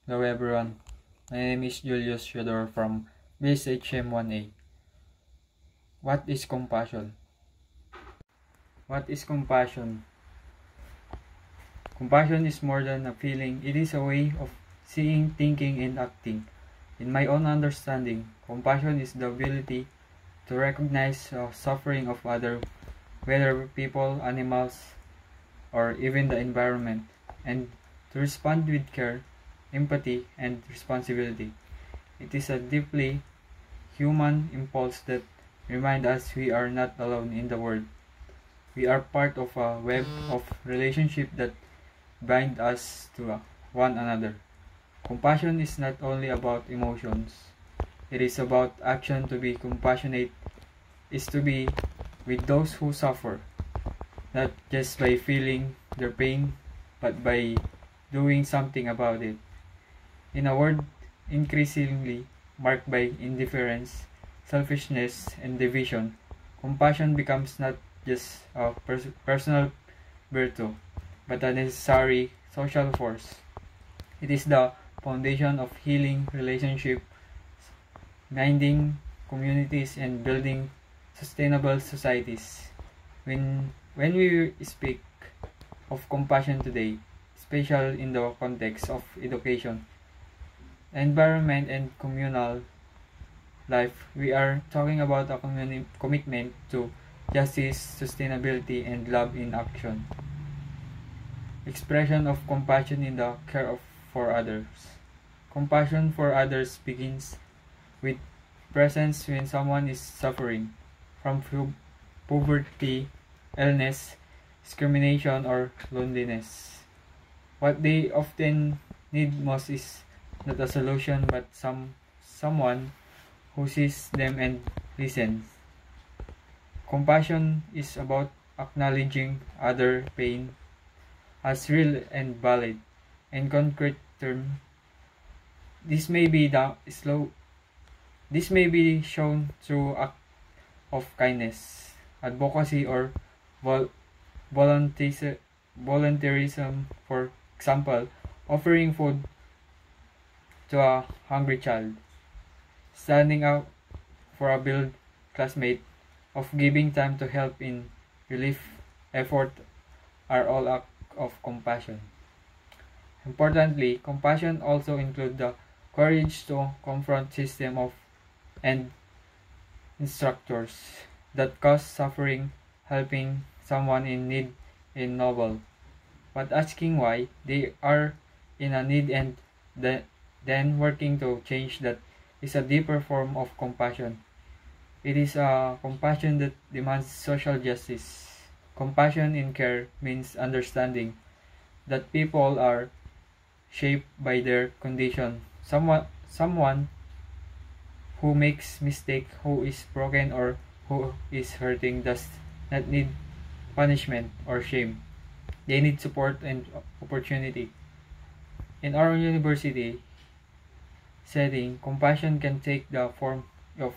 Hello everyone, my name is Julius Shador from BSHM1A. What is compassion? What is compassion? Compassion is more than a feeling, it is a way of seeing, thinking, and acting. In my own understanding, compassion is the ability to recognize the suffering of others, whether people, animals, or even the environment, and to respond with care, empathy, and responsibility. It is a deeply human impulse that reminds us we are not alone in the world. We are part of a web of relationships that bind us to one another. Compassion is not only about emotions. It is about action. To be compassionate is to be with those who suffer, not just by feeling their pain, but by doing something about it. In a world increasingly marked by indifference, selfishness, and division, compassion becomes not just a personal virtue, but a necessary social force. It is the foundation of healing relationships, mending communities, and building sustainable societies. When we speak of compassion today, especially in the context of education, environment, and communal life, we are talking about a commitment to justice, sustainability, and love in action. Expression of compassion in the care for others. Compassion for others begins with presence when someone is suffering from poverty, illness, discrimination, or loneliness. What they often need most is not a solution but someone who sees them and listens. Compassion is about acknowledging other pain as real and valid. In concrete terms, this may be shown through acts of kindness, advocacy, or vol- volunteerism. For example, offering food to a hungry child, standing up for a build classmate, of giving time to help in relief effort are all acts of compassion. Importantly, compassion also includes the courage to confront system of and instructors that cause suffering. Helping someone in need is noble, but asking why they are in a need and then working to change that is a deeper form of compassion. It is a compassion that demands social justice. Compassion in care means understanding that people are shaped by their condition. Someone who makes mistake, who is broken, or who is hurting does not need punishment or shame. They need support and opportunity. In our university setting, compassion can take the form of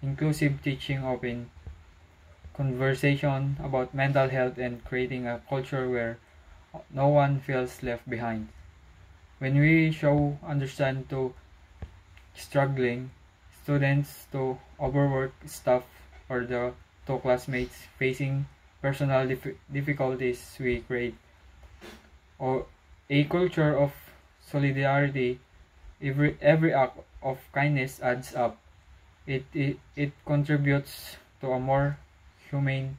inclusive teaching, open conversation about mental health, and creating a culture where no one feels left behind. When we show understand to struggling students, to overworked staff, or the to classmates facing personal difficulties, we create or a culture of solidarity. Every act of kindness adds up. It contributes to a more humane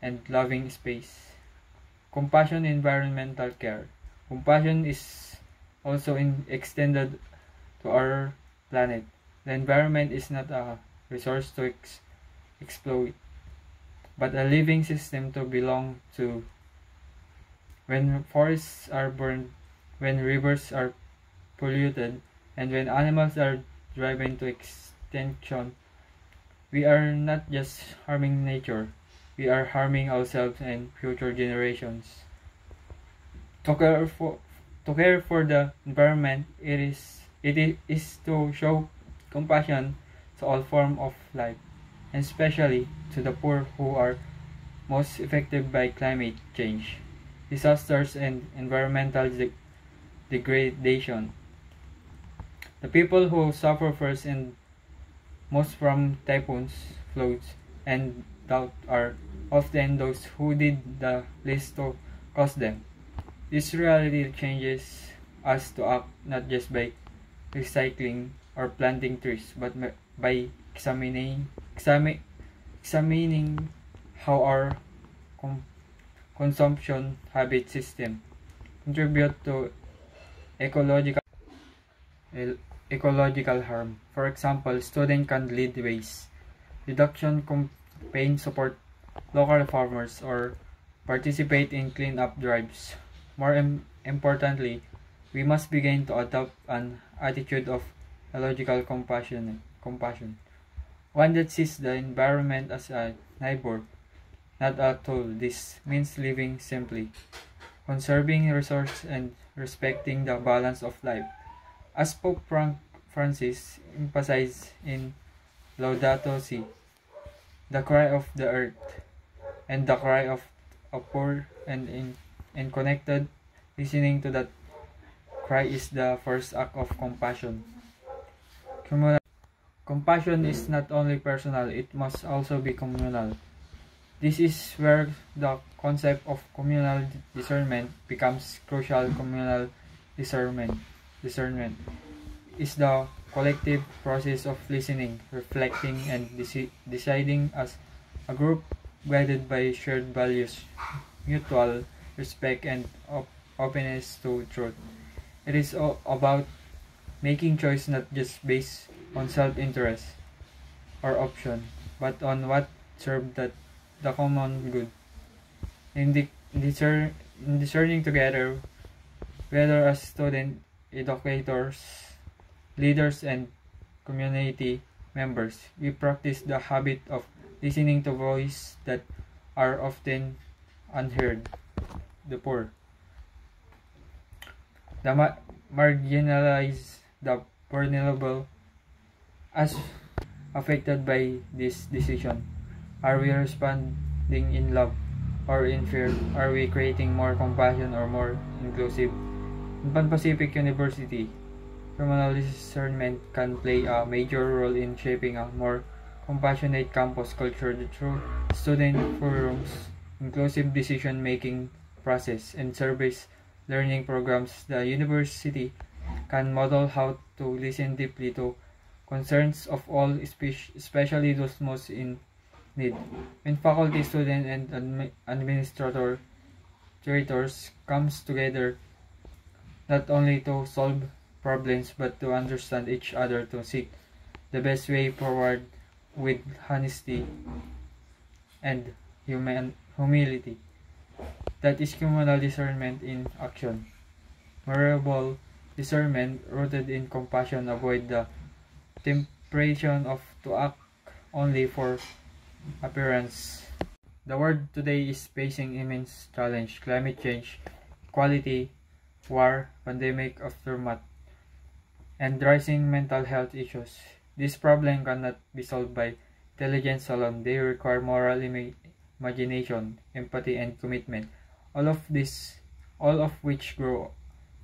and loving space. Compassion in environmental care. Compassion is also extended to our planet. The environment is not a resource to exploit, but a living system to belong to. When forests are burned, when rivers are polluted, and when animals are driven to extinction, we are not just harming nature, we are harming ourselves and future generations. To care for the environment, it is to show compassion to all forms of life, and especially to the poor who are most affected by climate change, disasters, and environmental degradation. The people who suffer first and most from typhoons, floods, and drought are often those who did the least to cause them. This reality changes us to act not just by recycling or planting trees, but by examining how our com- consumption habit system contribute to ecological ecological harm. For example, student can lead waste reduction campaign, support local farmers, or participate in cleanup drives. More importantly, we must begin to adopt an attitude of ecological compassion, one that sees the environment as a neighbor, not a tool. This means living simply, conserving resources, and respecting the balance of life. As Pope Francis emphasized in Laudato Si, the cry of the earth and the cry of a poor and connected, listening to that cry is the first act of compassion. Compassion is not only personal, it must also be communal. This is where the concept of communal discernment becomes crucial. Communal discernment is the collective process of listening, reflecting, and deciding as a group guided by shared values, mutual respect, and openness to truth. It is all about making choice not just based on self-interest or option, but on what serves the common good. In discerning together, whether as student, educators, leaders, and community members, we practice the habit of listening to voices that are often unheard, the poor, the marginalized, the vulnerable. As affected by this decision, are we responding in love or in fear? Are we creating more compassion or more inclusive? In Pan Pacific University, criminal discernment can play a major role in shaping a more compassionate campus culture through student forums, inclusive decision-making process, and service learning programs. The university can model how to listen deeply to concerns of all, especially those most in need. When faculty, student, and administrator curators comes together not only to solve problems but to understand each other, to seek the best way forward with honesty and humility. That is communal discernment in action. Memorable discernment rooted in compassion avoid the temptation of to act only for appearance. The world today is facing immense challenge: climate change, equality, war, pandemic aftermath, and rising mental health issues. This problem cannot be solved by intelligence alone. They require moral imagination, empathy, and commitment. All of which grow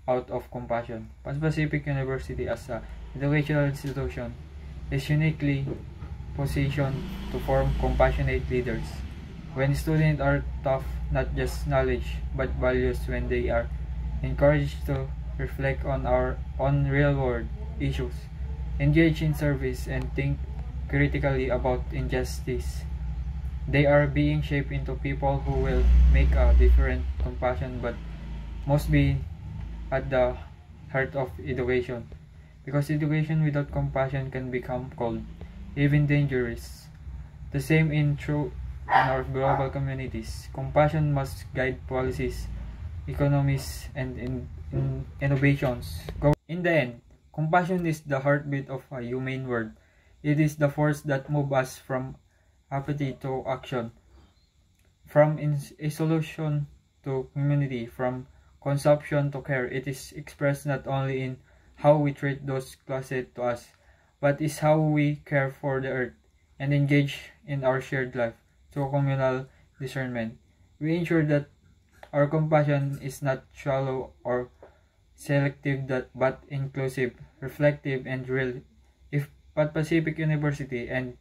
out of compassion. Pan Pacific University as an educational institution is uniquely positioned to form compassionate leaders. When students are taught not just knowledge but values, when they are encouraged to reflect on our own real-world issues, engage in service, and think critically about injustice, they are being shaped into people who will make a different. Compassion but must be at the heart of education, because education without compassion can become cold, even dangerous. The same in true in our global communities. Compassion must guide policies, economies, and innovations. In the end, compassion is the heartbeat of a humane world. It is the force that moves us from apathy to action, from isolation to community, from consumption to care. It is expressed not only in how we treat those closest to us, but is how we care for the earth and engage in our shared life. Through communal discernment, we ensure that our compassion is not shallow or selective but inclusive, reflective, and real. If Pan Pacific University and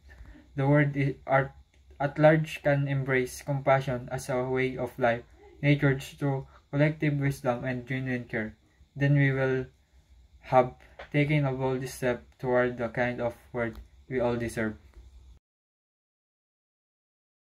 the world are at large can embrace compassion as a way of life, nurtured through collective wisdom and genuine care, then we will have taken a bold step toward the kind of world we all deserve.